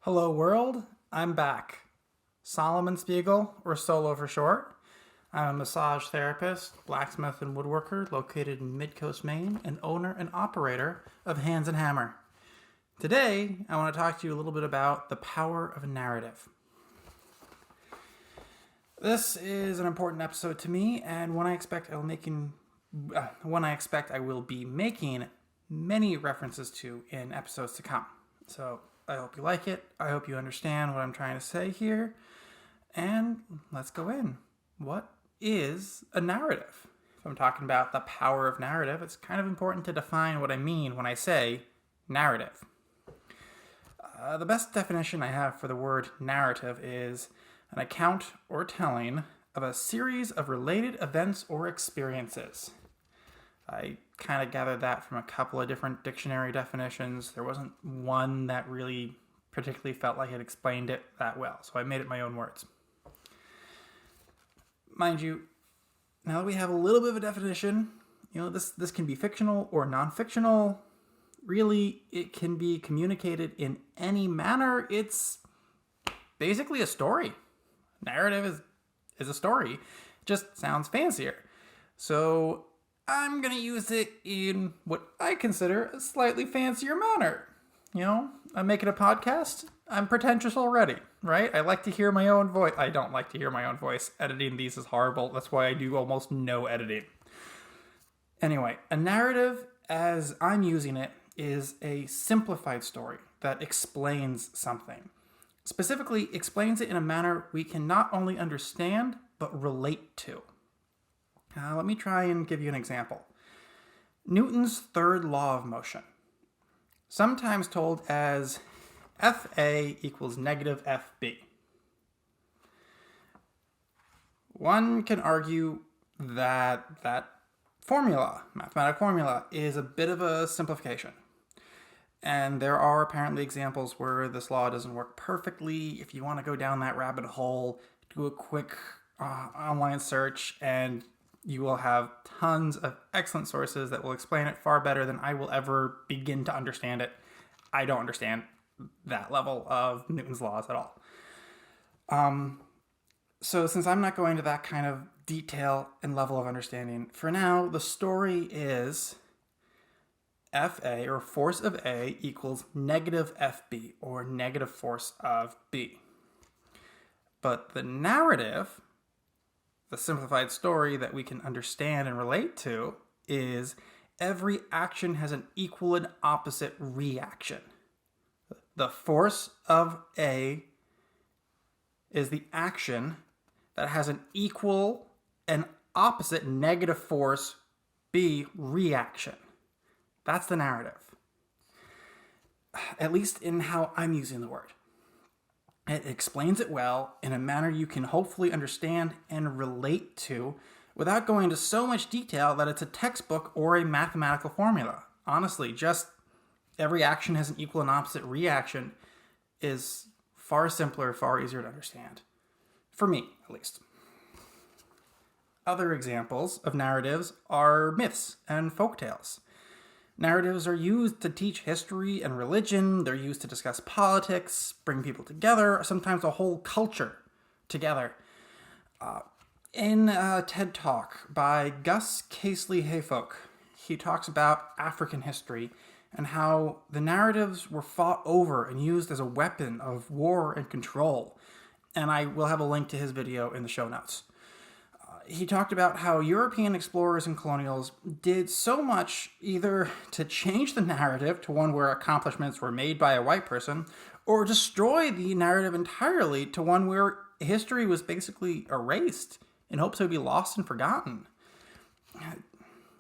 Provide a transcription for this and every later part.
Hello world, I'm back. Solomon Spiegel, or Solo for short. I'm a massage therapist, blacksmith, and woodworker located in Midcoast, Maine, and owner and operator of Hands and Hammer. Today, I want to talk to you a little bit about the power of a narrative. This is an important episode to me, and one I expect I will be making many references to in episodes to come. So I hope you like it. I hope you understand what I'm trying to say here. And let's go in. What is a narrative? If I'm talking about the power of narrative, it's kind of important to define what I mean when I say narrative. The best definition I have for the word narrative is an account or telling of a series of related events or experiences. I kind of gathered that from a couple of different dictionary definitions. There wasn't one that really particularly felt like it explained it that well, so I made it my own words. Mind you, now that we have a little bit of a definition, this can be fictional or non-fictional. Really, it can be communicated in any manner. It's basically a story. Narrative is a story. It just sounds fancier. So I'm going to use it in what I consider a slightly fancier manner. I'm making a podcast. I'm pretentious already, right? I like to hear my own voice. I don't like to hear my own voice. Editing these is horrible. That's why I do almost no editing. Anyway, a narrative, as I'm using it, is a simplified story that explains something. Specifically, explains it in a manner we can not only understand, but relate to. Let me try and give you an example. Newton's third law of motion, sometimes told as Fa equals negative Fb. One can argue that mathematical formula, is a bit of a simplification. And there are apparently examples where this law doesn't work perfectly. If you want to go down that rabbit hole, do a quick online search and you will have tons of excellent sources that will explain it far better than I will ever begin to understand it. I don't understand that level of Newton's laws at all. So since I'm not going to that kind of detail and level of understanding, for now, the story is Fa, or force of A, equals negative Fb, or negative force of B. But the narrative, the simplified story that we can understand and relate to, is every action has an equal and opposite reaction. The force of A is the action that has an equal and opposite negative force B reaction. That's the narrative. At least in how I'm using the word. It explains it well in a manner you can hopefully understand and relate to without going into so much detail that it's a textbook or a mathematical formula. Honestly, just every action has an equal and opposite reaction is far simpler, far easier to understand. For me, at least. Other examples of narratives are myths and folktales. Narratives are used to teach history and religion. They're used to discuss politics, bring people together, sometimes a whole culture together. In a TED Talk by Gus Casely Hayfolk, he talks about African history and how the narratives were fought over and used as a weapon of war and control. And I will have a link to his video in the show notes. He talked about how European explorers and colonials did so much either to change the narrative to one where accomplishments were made by a white person, or destroy the narrative entirely to one where history was basically erased in hopes it would be lost and forgotten.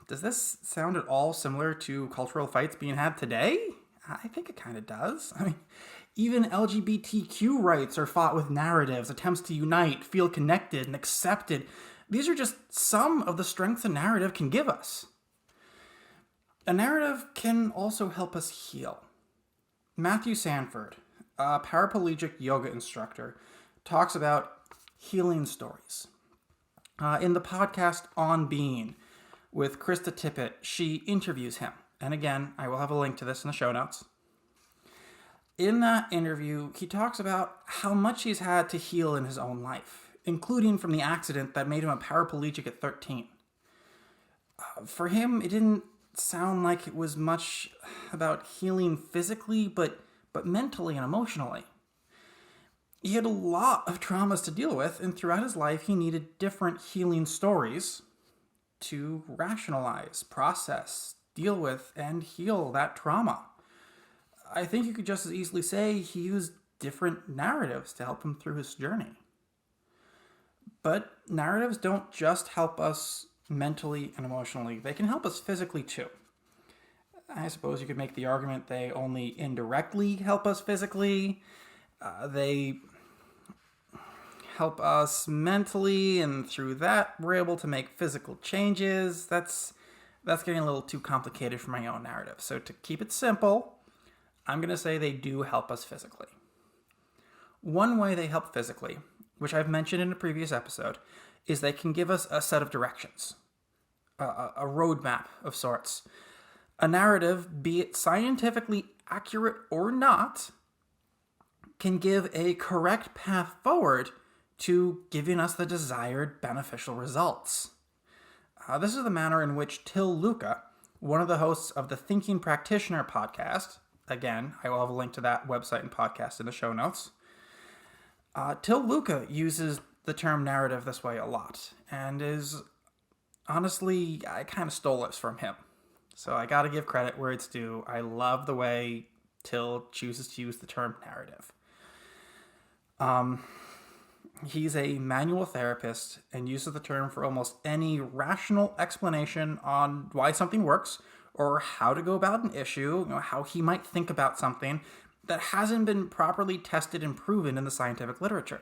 Does this sound at all similar to cultural fights being had today? I think it kind of does. Even LGBTQ rights are fought with narratives, attempts to unite, feel connected, and accepted. These are just some of the strengths a narrative can give us. A narrative can also help us heal. Matthew Sanford, a paraplegic yoga instructor, talks about healing stories. In the podcast On Being with Krista Tippett, she interviews him. And again, I will have a link to this in the show notes. In that interview, he talks about how much he's had to heal in his own life, including from the accident that made him a paraplegic at 13. For him, it didn't sound like it was much about healing physically, but mentally and emotionally. He had a lot of traumas to deal with, and throughout his life, he needed different healing stories to rationalize, process, deal with, and heal that trauma. I think you could just as easily say he used different narratives to help him through his journey. But narratives don't just help us mentally and emotionally, they can help us physically too. I suppose you could make the argument they only indirectly help us physically. They help us mentally, and through that, we're able to make physical changes. That's getting a little too complicated for my own narrative. So to keep it simple, I'm going to say they do help us physically. One way they help physically, which I've mentioned in a previous episode, is they can give us a set of directions, a roadmap of sorts. A narrative, be it scientifically accurate or not, can give a correct path forward to giving us the desired beneficial results. This is the manner in which Till Luca, one of the hosts of the Thinking Practitioner podcast, again, I will have a link to that website and podcast in the show notes. Till Luca uses the term narrative this way a lot, and honestly, I kind of stole this from him. So I gotta give credit where it's due. I love the way Till chooses to use the term narrative. He's a manual therapist and uses the term for almost any rational explanation on why something works or how to go about an issue, how he might think about something that hasn't been properly tested and proven in the scientific literature.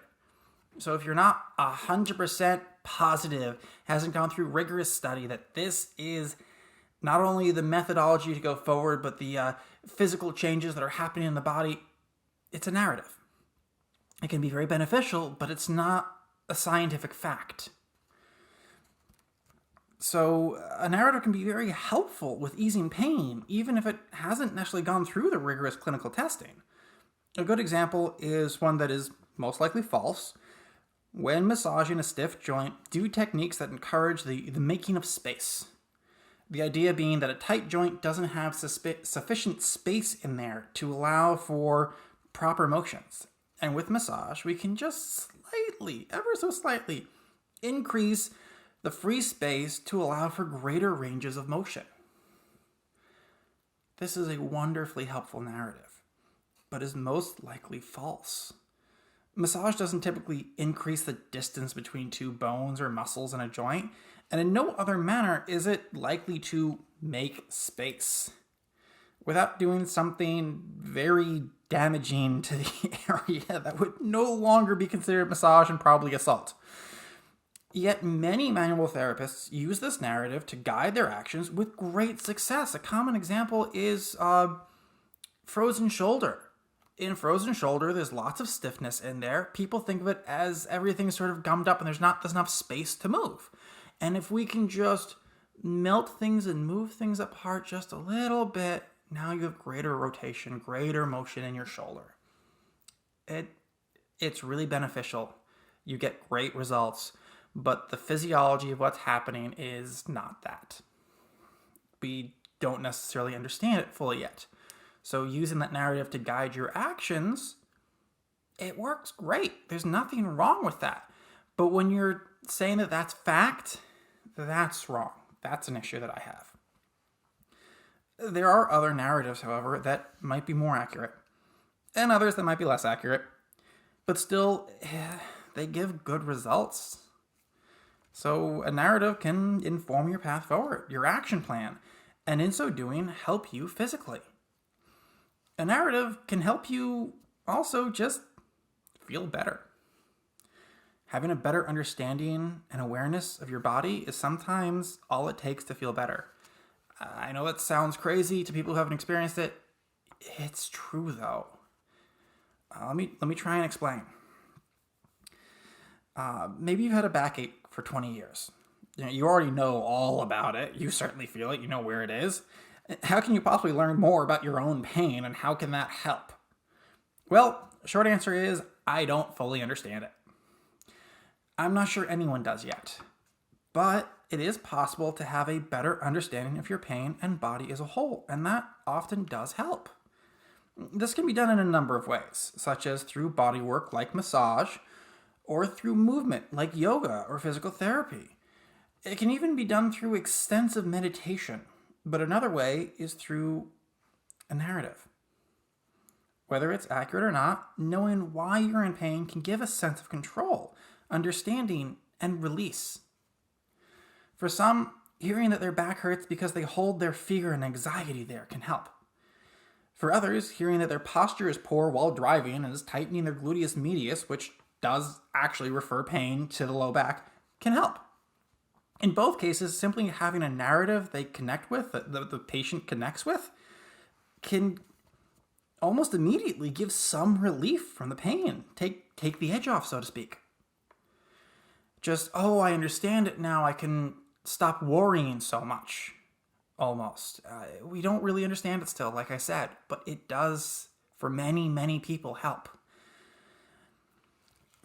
So if you're not 100% positive, hasn't gone through rigorous study that this is not only the methodology to go forward, but the physical changes that are happening in the body, it's a narrative. It can be very beneficial, but it's not a scientific fact. So a narrative can be very helpful with easing pain, even if it hasn't necessarily gone through the rigorous clinical testing. A good example is one that is most likely false. When massaging a stiff joint, do techniques that encourage the making of space. The idea being that a tight joint doesn't have sufficient space in there to allow for proper motions. And with massage, we can just slightly, ever so slightly, increase the free space to allow for greater ranges of motion. This is a wonderfully helpful narrative, but is most likely false. Massage doesn't typically increase the distance between two bones or muscles in a joint, and in no other manner is it likely to make space without doing something very damaging to the area that would no longer be considered massage and probably assault. Yet many manual therapists use this narrative to guide their actions with great success. A common example is frozen shoulder. In frozen shoulder, there's lots of stiffness in there. People think of it as everything's sort of gummed up and there's not enough space to move. And if we can just melt things and move things apart just a little bit, now you have greater rotation, greater motion in your shoulder. It's really beneficial. You get great results, but the physiology of what's happening is not that. We don't necessarily understand it fully yet. So using that narrative to guide your actions, it works great. There's nothing wrong with that. But when you're saying that that's fact, that's wrong. That's an issue that I have. There are other narratives, however, that might be more accurate, and others that might be less accurate, but still, they give good results. So a narrative can inform your path forward, your action plan, and in so doing, help you physically. A narrative can help you also just feel better. Having a better understanding and awareness of your body is sometimes all it takes to feel better. I know that sounds crazy to people who haven't experienced it. It's true, though. Let me try and explain. Maybe you've had a backache for 20 years. You already know all about it. You certainly feel it. You know where it is. How can you possibly learn more about your own pain, and how can that help? Well, short answer is I don't fully understand it. I'm not sure anyone does yet, but it is possible to have a better understanding of your pain and body as a whole, and that often does help. This can be done in a number of ways, such as through body work like massage, or through movement like yoga or physical therapy. It can even be done through extensive meditation, but another way is through a narrative. Whether it's accurate or not, knowing why you're in pain can give a sense of control, understanding, and release. For some, hearing that their back hurts because they hold their fear and anxiety there can help. For others, hearing that their posture is poor while driving and is tightening their gluteus medius, which does actually refer pain to the low back, can help. In both cases, simply having a narrative they connect with, that the patient connects with, can almost immediately give some relief from the pain. Take the edge off, so to speak. Just, I understand it now. I can stop worrying so much. Almost. We don't really understand it still, like I said, but it does, for many, many people, help.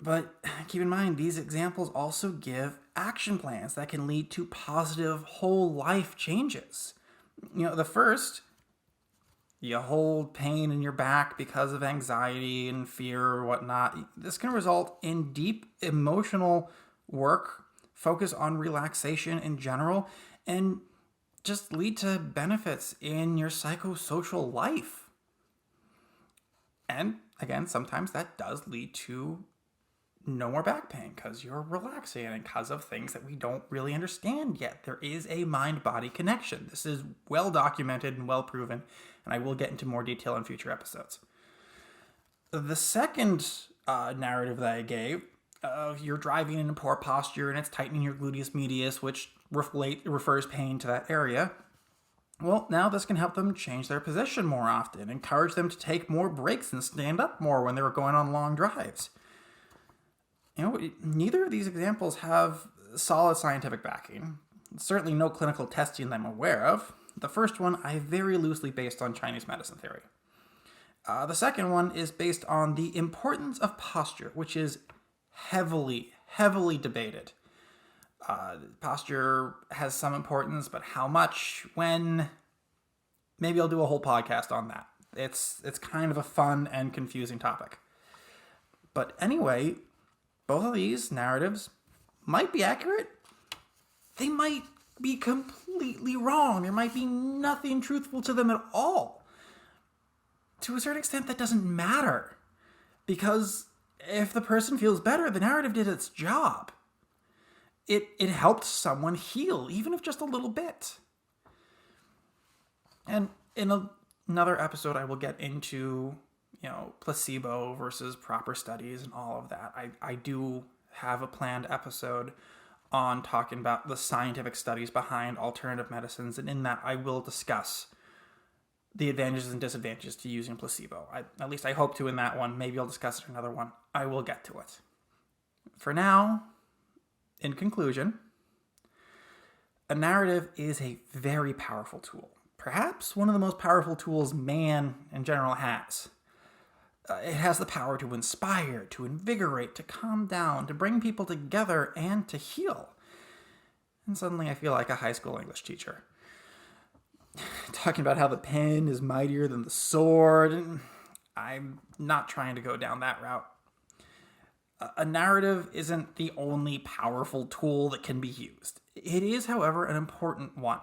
But keep in mind, these examples also give action plans that can lead to positive whole life changes. The first, you hold pain in your back because of anxiety and fear or whatnot. This can result in deep emotional work, focus on relaxation in general, and just lead to benefits in your psychosocial life. And again, sometimes that does lead to no more back pain because you're relaxing and because of things that we don't really understand yet. There is a mind-body connection. This is well documented and well proven, and I will get into more detail in future episodes. The second narrative that I gave, you're driving in a poor posture and it's tightening your gluteus medius, which refers pain to that area. Well, now this can help them change their position more often, encourage them to take more breaks and stand up more when they were going on long drives. Neither of these examples have solid scientific backing. Certainly no clinical testing that I'm aware of. The first one I very loosely based on Chinese medicine theory. The second one is based on the importance of posture, which is heavily debated. Posture has some importance, but how much, when? Maybe I'll do a whole podcast on that. It's kind of a fun and confusing topic. But anyway, both of these narratives might be accurate. They might be completely wrong. There might be nothing truthful to them at all. To a certain extent, that doesn't matter. Because if the person feels better, the narrative did its job. It helped someone heal, even if just a little bit. And in another episode, I will get into placebo versus proper studies and all of that. I do have a planned episode on talking about the scientific studies behind alternative medicines, and in that I will discuss the advantages and disadvantages to using placebo. At least I hope to in that one. Maybe I'll discuss it in another one. I will get to it. For now, in conclusion, a narrative is a very powerful tool. Perhaps one of the most powerful tools man in general has. It has the power to inspire, to invigorate, to calm down, to bring people together, and to heal. And suddenly I feel like a high school English teacher. Talking about how the pen is mightier than the sword, and I'm not trying to go down that route. A narrative isn't the only powerful tool that can be used. It is, however, an important one.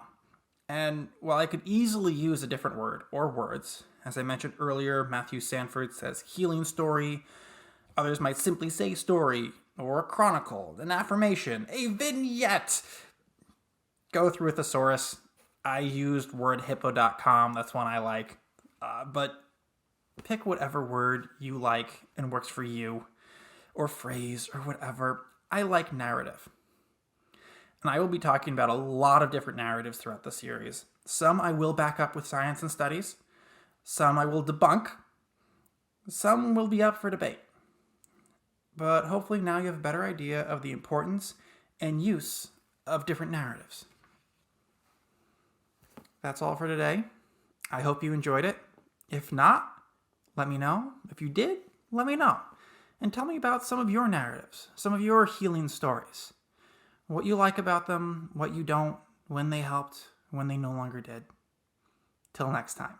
And while I could easily use a different word or words, as I mentioned earlier, Matthew Sanford says healing story. Others might simply say story, or a chronicle, an affirmation, a vignette. Go through a thesaurus. I used wordhippo.com. That's one I like. But pick whatever word you like and works for you, or phrase, or whatever. I like narrative. And I will be talking about a lot of different narratives throughout the series. Some I will back up with science and studies. Some I will debunk. Some will be up for debate. But hopefully now you have a better idea of the importance and use of different narratives. That's all for today. I hope you enjoyed it. If not, Let me know. If you did, let me know. And tell me about some of your narratives, some of your healing stories. What you like about them, what you don't, when they helped, when they no longer did. Till next time.